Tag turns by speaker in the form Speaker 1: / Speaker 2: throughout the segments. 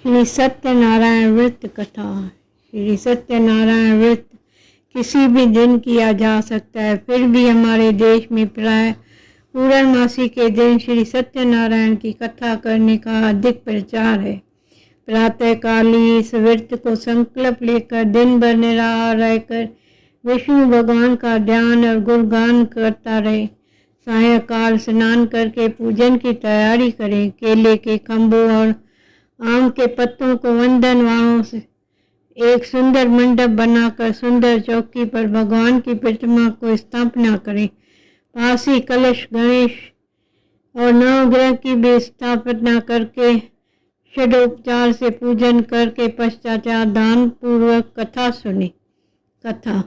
Speaker 1: श्री सत्यनारायण व्रत कथा। श्री सत्यनारायण व्रत किसी भी दिन किया जा सकता है, फिर भी हमारे देश में प्राय पूर्णमासी के दिन श्री सत्यनारायण की कथा करने का अधिक प्रचार है। प्रातःकाल इस व्रत को संकल्प लेकर दिन भर निराहार रहकर विष्णु भगवान का ध्यान और गुणगान करता रहे। सायंकाल स्नान करके पूजन की तैयारी करें। केले के खंभों और आम के पत्तों को वंदनवाओं से एक सुंदर मंडप बनाकर सुंदर चौकी पर भगवान की प्रतिमा को स्थापना करें। पास ही कलश, गणेश और नवग्रह की भी स्थापना करके षडोपचार से पूजन करके पश्चात दान पूर्वक कथा सुने। कथा।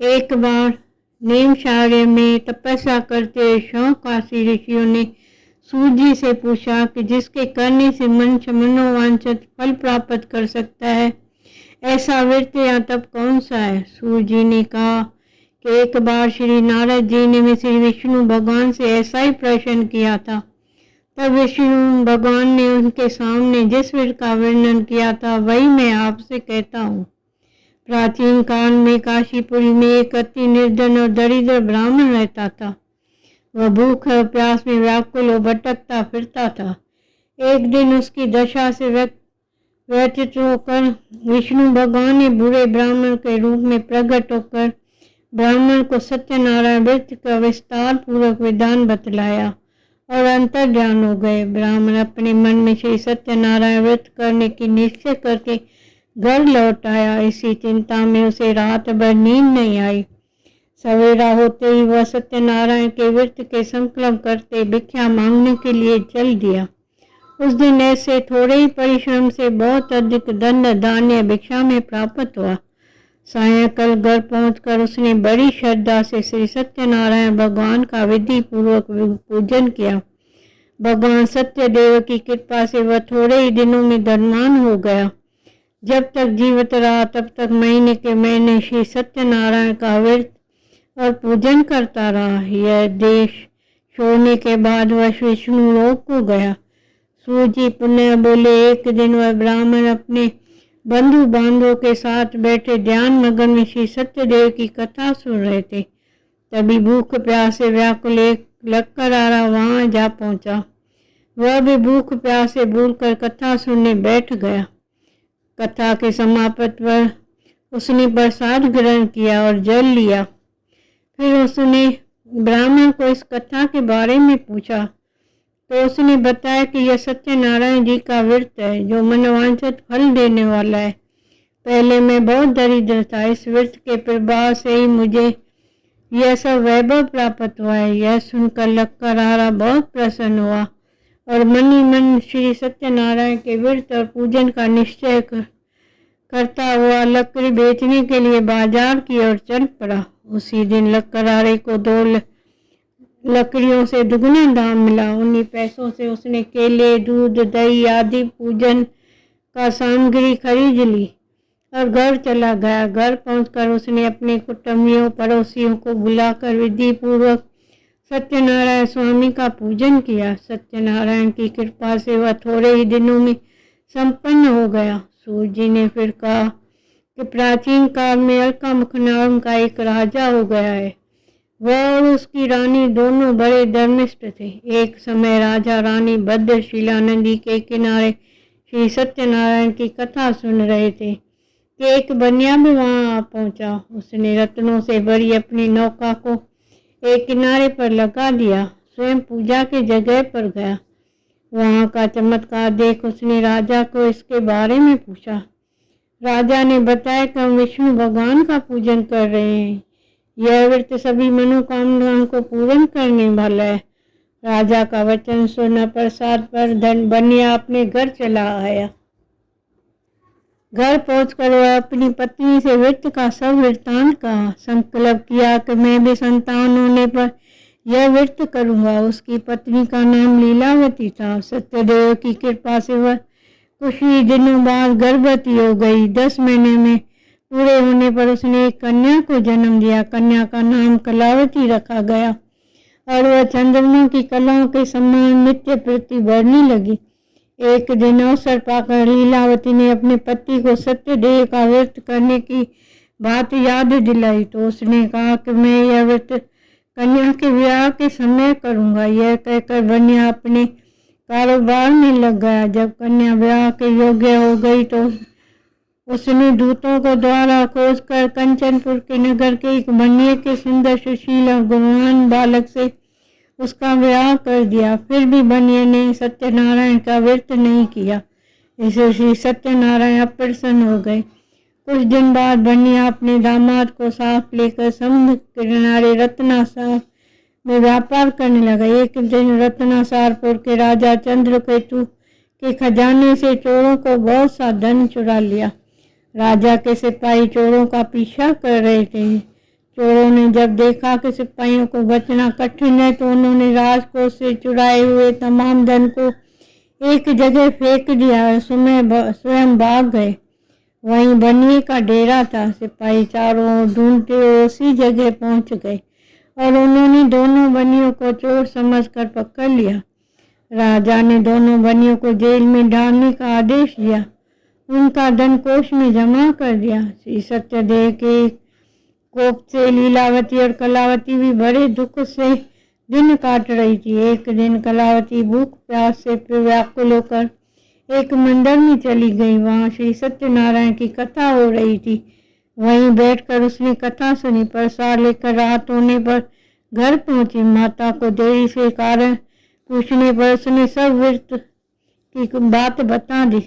Speaker 1: एक बार नेमशार्य में तपस्या करते शौकासी ऋषियों ने सूर्य जी से पूछा कि जिसके करने से मनुष्य मनोवांछित फल प्राप्त कर सकता है, ऐसा व्रत या तप कौन सा है। सूर्य जी ने कहा कि एक बार श्री नारद जी ने श्री विष्णु भगवान से ऐसा ही प्रश्न किया था। तब विष्णु भगवान ने उनके सामने जिस व्रत का वर्णन किया था वही मैं आपसे कहता हूँ। प्राचीन काल में काशीपुरी में एक अति निर्धन और दरिद्र ब्राह्मण रहता था। वह भूख और प्यास में व्याकुल और भटकता फिरता था। एक दिन उसकी दशा से व्यथित होकर विष्णु भगवान ने बुरे ब्राह्मण के रूप में प्रकट होकर ब्राह्मण को सत्यनारायण व्रत का विस्तार पूर्वक विधान बतलाया और अंतर्ध्यान हो गए। ब्राह्मण अपने मन में श्री सत्यनारायण व्रत करने की निश्चय करके घर लौट आया। इसी चिंता में उसे रात भर नींद नहीं आई। सवेरा होते ही वह सत्यनारायण के व्रत के संकल्प करते भिक्षा मांगने के लिए चल दिया। उस दिन ऐसे थोड़े ही परिश्रम से बहुत अधिक धन धान्य भिक्षा में प्राप्त हुआ। सायंकाल घर पहुंचकर उसने बड़ी श्रद्धा से श्री सत्यनारायण भगवान का विधि पूर्वक पूजन किया। भगवान सत्यदेव की कृपा से वह थोड़े ही दिनों में धनवान हो गया। जब तक जीवित रहा तब तक महीने के महीने श्री सत्यनारायण का व्रत और पूजन करता रहा। यह देश छोड़ने के बाद वह विष्णु लोक को गया। सूर्य जी पुनः बोले। एक दिन वह ब्राह्मण अपने बंधु बांधवों के साथ बैठे ध्यान मगन में श्री सत्यदेव की कथा सुन रहे थे। तभी भूख प्यास से व्याकुल एक लक्करारा वहां जा पहुंचा। वह भी भूख प्यास से भूलकर कथा सुनने बैठ गया। कथा के समाप्ति पर उसने प्रसाद ग्रहण किया और जल लिया। फिर उसने ब्राह्मण को इस कथा के बारे में पूछा तो उसने बताया कि यह सत्यनारायण जी का व्रत है जो मनोवांछित फल देने वाला है। पहले मैं बहुत दरिद्र था। इस व्रत के प्रभाव से ही मुझे यह सब वैभव प्राप्त हुआ है। यह सुनकर लक्करारा बहुत प्रसन्न हुआ और मन ही मन श्री सत्यनारायण के व्रत और पूजन का निश्चय करता हुआ लकड़ी बेचने के लिए बाजार की ओर चल पड़ा। उसी दिन लक्करारे को 2 लकड़ियों से दुगना दाम मिला। उन्हीं पैसों से उसने केले, दूध, दही आदि पूजन का सामग्री खरीद ली और घर चला गया। घर पहुंचकर उसने अपने कुटुंबियों पड़ोसियों को बुलाकर विधि पूर्वक सत्यनारायण स्वामी का पूजन किया। सत्यनारायण की कृपा से वह थोड़े ही दिनों में संपन्न हो गया। सूर्य जी ने फिर कहा कि प्राचीन काल में अलकामुख नाम का एक राजा हो गया है। वह और उसकी रानी दोनों बड़े धर्मिष्ठ थे। एक समय राजा रानी भद्रशिला नदी के किनारे श्री सत्यनारायण की कथा सुन रहे थे कि एक बनिया भी वहां आ पहुंचा। उसने रत्नों से भरी अपनी नौका को एक किनारे पर लगा दिया, स्वयं पूजा की जगह पर गया। वहां का चमत्कार देख उसने राजा को इसके बारे में पूछा। राजा ने बताया कि हम विष्णु भगवान का पूजन कर रहे हैं। यह व्रत सभी मनोकामनाओं को पूर्ण करने वाला है। राजा का वचन सुन प्रसाद पर धन बनिया अपने घर चला आया। घर पहुंचकर वह अपनी पत्नी से व्रत का सब वृत्तांत कहा। संकल्प किया कि मैं भी संतान होने पर यह व्रत करूंगा। उसकी पत्नी का नाम लीलावती था। सत्यदेव की कृपा से वह कुछ ही दिनों बाद गर्भवती हो गई। 10 महीने में पूरे होने पर उसने एक कन्या को जन्म दिया। कन्या का नाम कलावती रखा गया और वह चंद्रमा की कलाओं के समान नित्य प्रति बढ़ने लगी। एक दिन अवसर पाकर लीलावती ने अपने पति को सत्यदेह का व्रत करने की बात याद दिलाई तो उसने कहा कि मैं यह व्रत कन्या के विवाह के समय करूंगा। यह कहकर बनिया अपने कारोबार में लग गया। जब कन्या विवाह के योग्य हो गई तो उसने दूतों को द्वारा खोजकर कंचनपुर के नगर के एक बनिए के सुंदर सुशील और गुणवान बालक से उसका विवाह कर दिया। फिर भी बनिए ने सत्यनारायण का व्रत नहीं किया। इससे श्री सत्यनारायण अप्रसन्न हो गए। कुछ दिन बाद बनिया अपने दामाद को साथ लेकर समुद्र किनारे रत्नासार में व्यापार करने लगा। एक दिन रत्नासारपुर के राजा चंद्रकेतु के खजाने से चोरों को बहुत सा धन चुरा लिया। राजा के सिपाही चोरों का पीछा कर रहे थे। चोरों ने जब देखा कि सिपाहियों को बचना कठिन है तो उन्होंने राजकोष से चुराए हुए तमाम धन को एक जगह फेंक दिया और स्वयं भाग गए। वहीं बनिए का डेरा था। सिपाही चारों ओर ढूंढते हुए उसी जगह पहुंच गए और उन्होंने दोनों बनियों को चोर समझकर पकड़ लिया। राजा ने दोनों बनियों को जेल में डालने का आदेश दिया। उनका धन कोष में जमा कर दिया। श्री सत्यदेव के कोप से लीलावती और कलावती भी बड़े दुख से दिन काट रही थी। एक दिन कलावती भूख प्यास से व्याकुल होकर एक मंदिर में चली गई। वहां श्री सत्यनारायण की कथा हो रही थी। वहीं बैठकर उसने कथा सुनी। प्रसाद लेकर रात होने पर घर पहुंची। माता को देरी से कारण पूछने पर उसने सब व्रत की बात बता दी।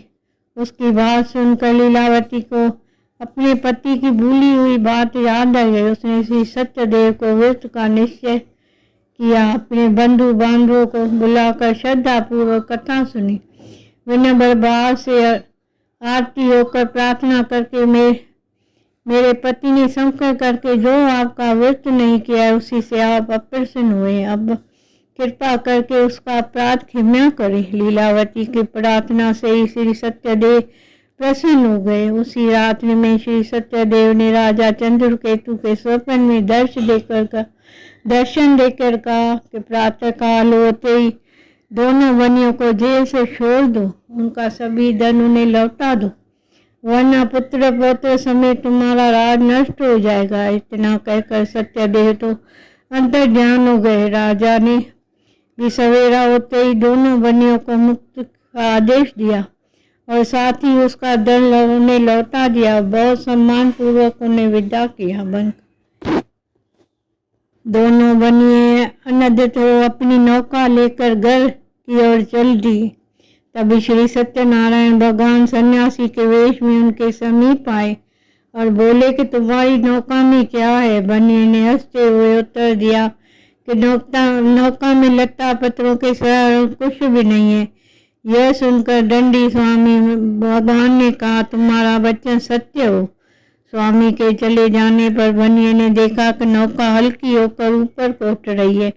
Speaker 1: उसकी बात सुनकर लीलावती को अपने पति की भूली हुई बात याद आ गई। उसने श्री सत्यदेव को व्रत का निश्चय किया। अपने बंधु बांधवों को बुलाकर श्रद्धा पूर्वक कथा सुनी। विनम्र भाव से आरती होकर प्रार्थना करके मेरे पति ने संकल्प करके जो आपका व्रत नहीं किया उसी से आप अप्रसन्न हुए। अब कृपा करके उसका अपराध क्षमा करें। लीलावती की प्रार्थना से ही श्री सत्यदेव प्रसन्न हो गए। उसी रात्रि में श्री सत्यदेव ने राजा चंद्रकेतु के स्वप्न में दर्शन देकर कहा कि प्रातः काल होते ही दोनों बनियों को जेल से छोड़ दो। उनका सभी धन उन्हें लौटा दो, वरना पुत्र पौत्र समेत तुम्हारा राज नष्ट हो जाएगा। इतना कहकर सत्यदेव तो अंतर्ध्यान हो गए। राजा ने भी सवेरा होते ही दोनों बनियों को मुक्त का आदेश दिया और साथ ही उसका धन उन्हें लौटा दिया। बहुत सम्मान पूर्वक उन्हें विदा किया। दोनों बनिए अनदित हो अपनी नौका लेकर घर की ओर चल दी। तभी श्री सत्यनारायण भगवान सन्यासी के वेश में उनके समीप आए और बोले कि तुम्हारी नौका में क्या है। बनिए ने हंसते हुए उत्तर दिया कि नौका में लता पत्रों के सिवा कुछ भी नहीं है। यह सुनकर दंडी स्वामी भगवान ने कहा, तुम्हारा वचन सत्य हो। स्वामी के चले जाने पर बनिए ने देखा कि नौका हल्की होकर ऊपर को उठ रही है।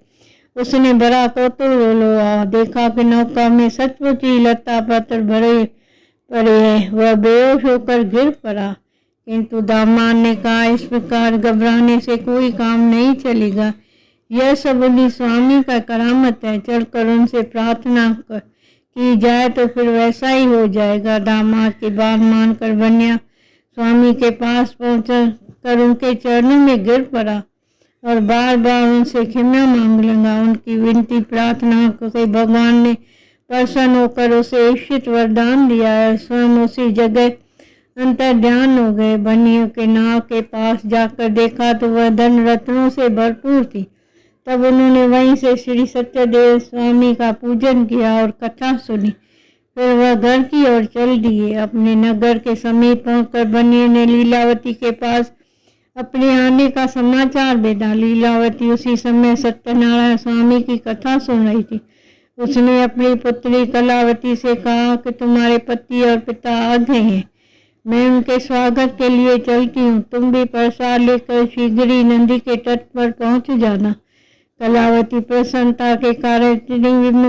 Speaker 1: उसने बड़ा कौतूहल हुआ। देखा कि नौका में सचमुच ही लता पत्र भरे पड़े हैं। वह बेहोश होकर गिर पड़ा। किंतु दामाद ने कहा, इस प्रकार घबराने से कोई काम नहीं चलेगा। यह सब उन्हीं स्वामी का करामत है। चलकर उनसे प्रार्थना की जाए तो फिर वैसा ही हो जाएगा। दामाद की बात मानकर बनिया स्वामी के पास पहुंचकर उनके चरणों में गिर पड़ा और बार बार उनसे क्षमा मांग लगा। उनकी विनती प्रार्थना से भगवान ने प्रसन्न होकर उसे इच्छित वरदान दिया और स्वयं उसी जगह अंतर्ध्यान हो गए। बनियों के नाव के पास जाकर देखा तो वह धन रत्नों से भरपूर थी। तब उन्होंने वहीं से श्री सत्यदेव स्वामी का पूजन किया और कथा सुनी। फिर वह घर की ओर चल दिए। अपने नगर के समीप पहुंचकर बनिए ने लीलावती के पास अपने आने का समाचार भेजा। लीलावती उसी समय सत्यनारायण स्वामी की कथा सुन रही थी। उसने अपनी पुत्री कलावती से कहा कि तुम्हारे पति और पिता आ गए हैं। मैं उनके स्वागत के लिए चलती हूँ। तुम भी प्रसाद लेकर शीघ्र ही नदी के तट पर पहुंच जाना। कलावती प्रसन्नता के कारण इतनी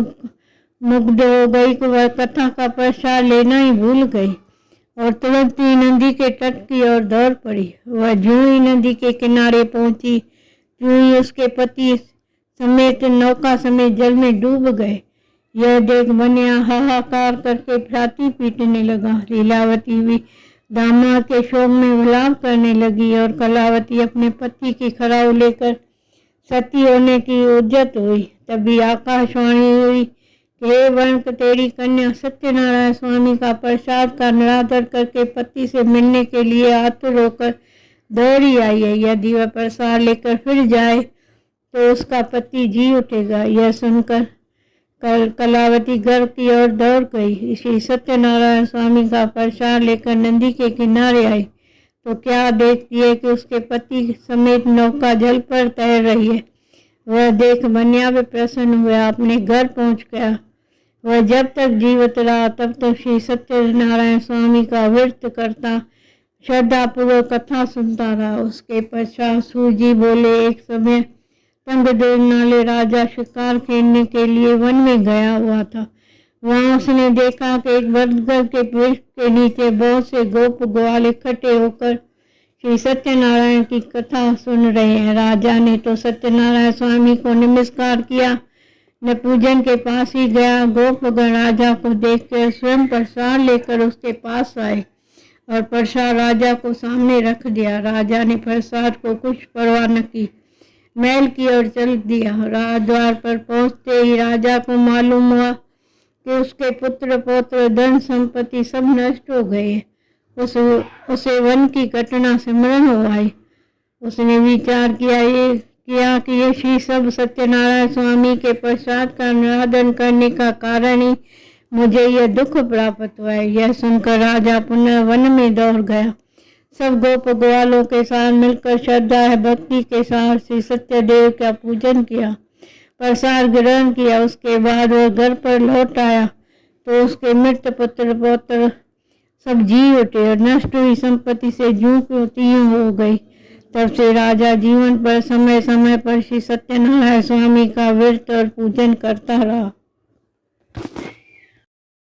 Speaker 1: मुग्ध हो गई कि वह कथा का प्रसाद लेना ही भूल गई और तुरंत ही नदी के तट की ओर दौड़ पड़ी। वह ज्यों ही नदी के किनारे पहुंची त्यों ही उसके पति समेत नौका समेत जल में डूब गए। यह देख बनिया हाहाकार करके छाती पीटने लगा। लीलावती भी दामाद के शोक में विलाप करने लगी और कलावती अपने पति की खराउ लेकर सती होने की उद्यत हुई। तभी आकाशवाणी हुई कि हे वंक, तेरी कन्या सत्यनारायण स्वामी का प्रसाद का निरादर करके पति से मिलने के लिए आतुर होकर दौड़ी आई है। यदि वह प्रसाद लेकर फिर जाए तो उसका पति जी उठेगा। यह सुनकर कलावती घर की ओर दौड़ गई। श्री सत्यनारायण स्वामी का प्रसाद लेकर नदी के किनारे आई तो क्या देखती है कि उसके पति समेत नौका जल पर तैर रही है। वह देख बनिया भी प्रसन्न हुआ, अपने घर पहुंच गया। वह जब तक जीवित रहा तब तक श्री सत्यनारायण स्वामी का व्रत करता, श्रद्धापूर्वक कथा सुनता रहा। उसके पश्चात सूजी बोले, एक समय तंगदेव नाले राजा शिकार खेलने के लिए वन में गया हुआ था। वहां उसने देखा कि एक बरगद के वृक्ष के नीचे बहुत से गोप ग्वाल इकट्ठे होकर श्री सत्यनारायण की कथा सुन रहे हैं। राजा ने तो सत्यनारायण स्वामी को नमस्कार किया, न पूजन के पास ही गया। गोपगण राजा को देखकर स्वयं प्रसाद लेकर उसके पास आए और प्रसाद राजा को सामने रख दिया। राजा ने प्रसाद को कुछ परवाह न की, महल की ओर चल दिया। राजद्वार पर पहुंचते ही राजा को मालूम हुआ कि उसके पुत्र पौत्र धन संपत्ति सब नष्ट हो गए। उसे वन की घटना स्मरण हो आई। उसने विचार किया कि ये श्री सब सत्यनारायण स्वामी के प्रसाद का निरादन करने का कारण ही मुझे यह दुख प्राप्त हुआ है। यह सुनकर राजा पुनः वन में दौड़ गया। सब गोप ग्वालों के साथ मिलकर श्रद्धा भक्ति के साथ श्री सत्यदेव का पूजन किया, प्रसाद ग्रहण किया। उसके बाद वह घर पर लौट आया तो उसके मृत पुत्र पौत्र सब जी उठे और नष्ट हुई संपत्ति से जूं को त्यों हो गई। तब से राजा जीवन पर समय समय पर श्री सत्यनारायण स्वामी का व्रत और पूजन करता रहा।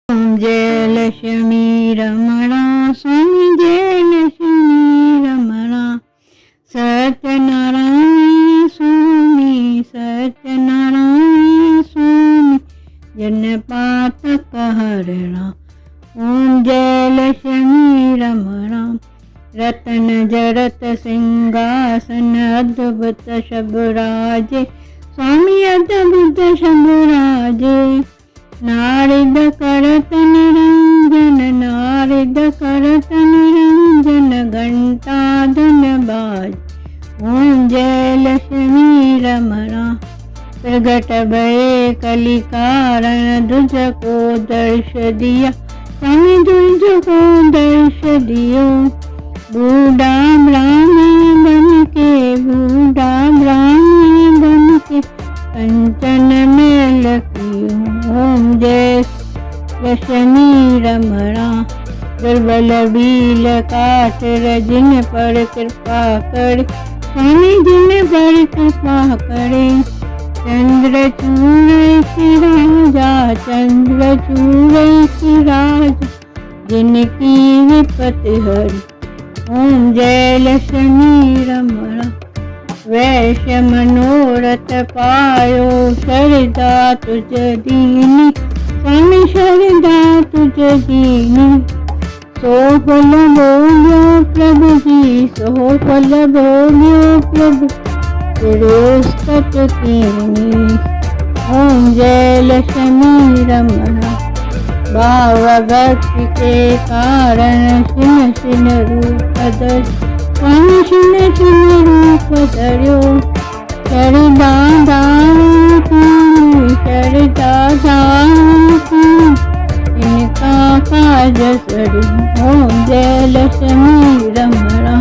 Speaker 1: ओम जय लक्ष्मी रमणा स्वामी, जय लक्ष्मी रमणा। सत्यनारायण स्वामी, सत्यनारायण स्वामी, जन पातक हरणा। ओम जय लक्ष्मी रमणा। रतन जरत सिंहासन, अद्भुत शबराजे स्वामी, अद्भुत शबराजे। नारद करत निरंजन, नारद करत निरंजन, घंटा धन बाज। ओम जय लक्ष्मी रमणा। प्रगट भये कलि कारण, दुज को दर्श दिया स्वामी, दुज को दर्श दियो। बूढ़ा ब्राह्मण बन के, बूढ़ा ब्राह्मण बन के, कंचन में लकियो। ओम जय लक्ष्मी रमणा। दुर्बल बील काट जिन पर कृपा करे स्वामी, जिन पर कृपा करे। चंद्र चूड़ राजा, चंद्र चूड़ राजा, जिनकी विपत्ति हरि। ओम जय लक्ष्मी रमणा। वैश्य मनोरथ पायो, शरदा तुझ दीनी स्वामी, शरदा तुझ दीनी। सो फल भोग्यो प्रभु जी, सो फल भोग्यो प्रभु, तिरोस्तत कीनी। ओम जय लक्ष्मी रमणा। भाव भक्ति के कारण शिन शिन रूप धर स्वामी, शिन शिन रूप धर्यो। शरदा दाती, शरदा दाती, इनका काज सरू। ओम जय लक्ष्मी रमणा।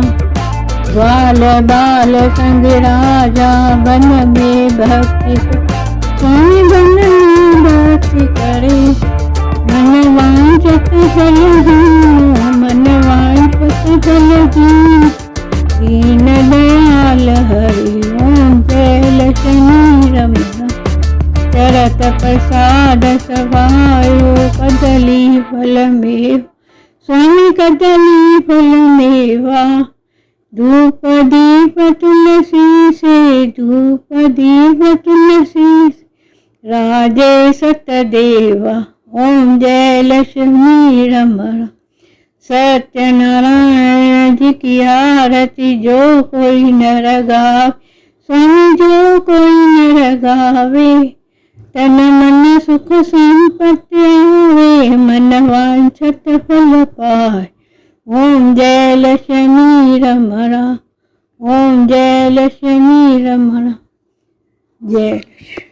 Speaker 1: बाल बाल संग राजा, बन में भक्ति स्वामी, बन में भक्ति करे। मन वांछत जल जीव, मन वांछत जल जीव, दीन दयाल हरि। ओम जय लक्ष्मी रमणा। चरत प्रसाद सभायो, कदली फल मेव स्वामी, कदली फल मेवा। धूप दीप तुलसी से, धूप दीप तुलसी से, राजे सतदेवा। ओम जय लक्ष्मी रमण। सत्यनारायण जी की आरती जो कोई नर गावे, स्वामी जो कोई नर गावे, तन मन सुख संपत्ति आवे, मन वांछत फल पाए। ओम जय लक्ष्मी रमण। ओम जय लक्ष्मी रमण। जय लक्ष्मी।